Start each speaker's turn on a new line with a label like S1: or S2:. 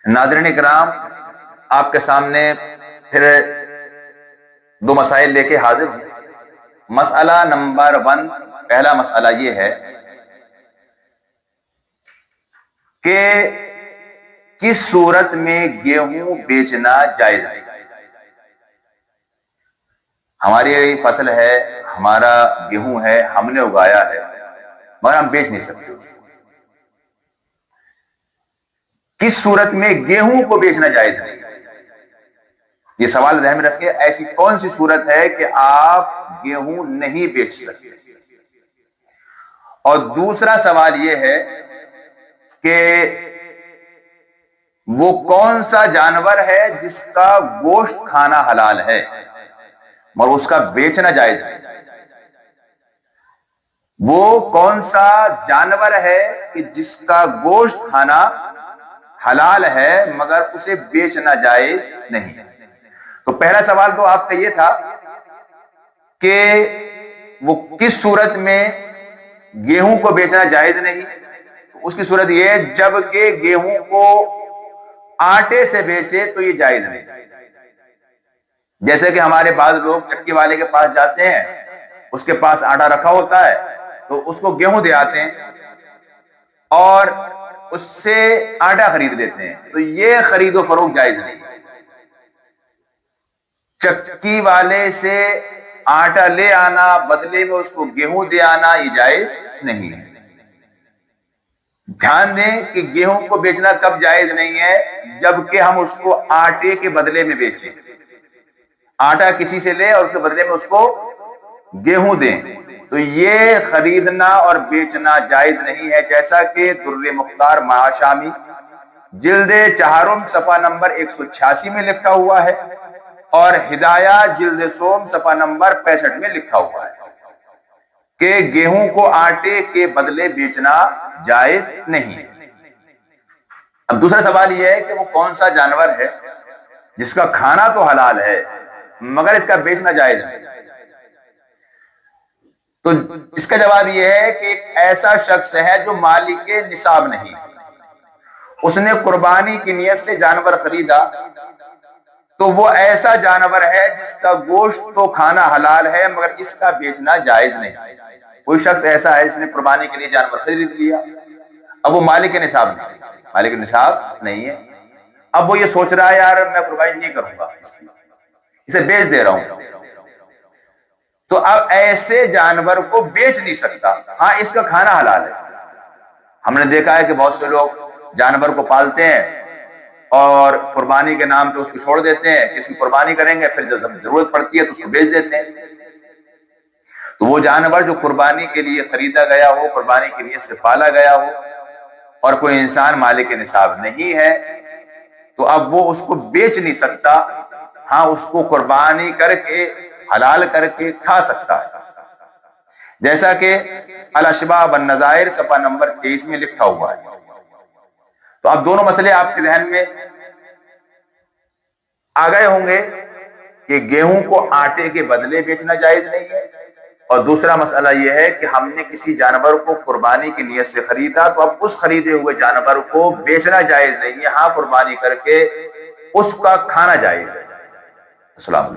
S1: ناظرین اکرام، آپ کے سامنے پھر دو مسائل لے کے حاضر ہوں۔ مسئلہ نمبر 1، پہلا مسئلہ یہ ہے کہ کس صورت میں گیہوں بیچنا جائز ہے۔ ہماری فصل ہے، ہمارا گیہوں ہے، ہم نے اگایا ہے، مگر ہم بیچ نہیں سکتے۔ کس صورت میں گیہوں کو بیچنا جائز ہے، یہ سوال ذہن میں رکھیں۔ ایسی کون سی صورت ہے کہ آپ گیہوں نہیں بیچ سکتے؟ اور دوسرا سوال یہ ہے کہ وہ کون سا جانور ہے جس کا گوشت کھانا حلال ہے مگر اس کا بیچنا جائز ہے۔ وہ کون سا جانور ہے کہ جس کا گوشت کھانا حلال ہے مگر اسے بیچنا جائز نہیں؟ تو پہلا سوال تو آپ کا یہ تھا کہ وہ کس صورت میں گیہوں کو بیچنا جائز نہیں۔ اس کی صورت یہ ہے جب کہ گیہوں کو آٹے سے بیچے تو یہ جائز نہیں۔ جیسے کہ ہمارے بعض لوگ چکی والے کے پاس جاتے ہیں، اس کے پاس آٹا رکھا ہوتا ہے تو اس کو گیہوں دے آتے ہیں اور اس سے آٹا خرید لیتے ہیں، تو یہ خرید و فروخت جائز نہیں۔ چکی والے سے آٹا لے آنا، بدلے میں اس کو گیہوں دے آنا، یہ جائز نہیں ہے۔ دھیان دیں کہ گیہوں کو بیچنا کب جائز نہیں ہے؟ جبکہ ہم اس کو آٹے کے بدلے میں بیچیں، آٹا کسی سے لے اور اس کے بدلے میں اس کو گیہوں دیں، تو یہ خریدنا اور بیچنا جائز نہیں ہے، جیسا کہ در مختار مہاشامی جلد 4 صفحہ نمبر 186 میں لکھا ہوا ہے اور ہدایہ جلد سوم صفحہ نمبر 65 میں لکھا ہوا ہے کہ گیہوں کو آٹے کے بدلے بیچنا جائز نہیں۔ اب دوسرا سوال یہ ہے کہ وہ کون سا جانور ہے جس کا کھانا تو حلال ہے مگر اس کا بیچنا جائز نہیں؟ تو اس کا جواب یہ ہے کہ ایک ایسا شخص ہے جو مالک نصاب نہیں، اس نے قربانی کی نیت سے جانور خریدا تو وہ ایسا جانور ہے جس کا گوشت تو کھانا حلال ہے مگر اس کا بیچنا جائز نہیں۔ کوئی شخص ایسا ہے جس نے قربانی کے لیے جانور خرید لیا، اب وہ مالک نصاب نہیں ہے، اب وہ یہ سوچ رہا ہے یار میں قربانی نہیں کروں گا، اسے بیچ دے رہا ہوں، تو اب ایسے جانور کو بیچ نہیں سکتا۔ ہاں اس کا کھانا حلال ہے۔ ہم نے دیکھا ہے کہ بہت سے لوگ جانور کو پالتے ہیں اور قربانی کے نام پہ اس کو چھوڑ دیتے ہیں کہ اس کی قربانی کریں گے، پھر جب ضرورت پڑتی ہے تو اس کو بیچ دیتے ہیں۔ تو وہ جانور جو قربانی کے لیے خریدا گیا ہو، قربانی کی نیت سے پالا گیا ہو اور کوئی انسان مالک نصاب نہیں ہے تو اب وہ اس کو بیچ نہیں سکتا، ہاں اس کو قربانی کر کے حلال کر کے کھا سکتا ہے، جیسا کہ الاشباح والنظائر صفحہ نمبر 23 میں لکھا ہوا ہے۔ تو اب دونوں مسئلے آپ کے ذہن میں آ گئے ہوں گے کہ گیہوں کو آٹے کے بدلے بیچنا جائز نہیں ہے، اور دوسرا مسئلہ یہ ہے کہ ہم نے کسی جانور کو قربانی کی نیت سے خریدا تو اب اس خریدے ہوئے جانور کو بیچنا جائز نہیں ہے، ہاں قربانی کر کے اس کا کھانا جائز ہے۔ السلام علیکم۔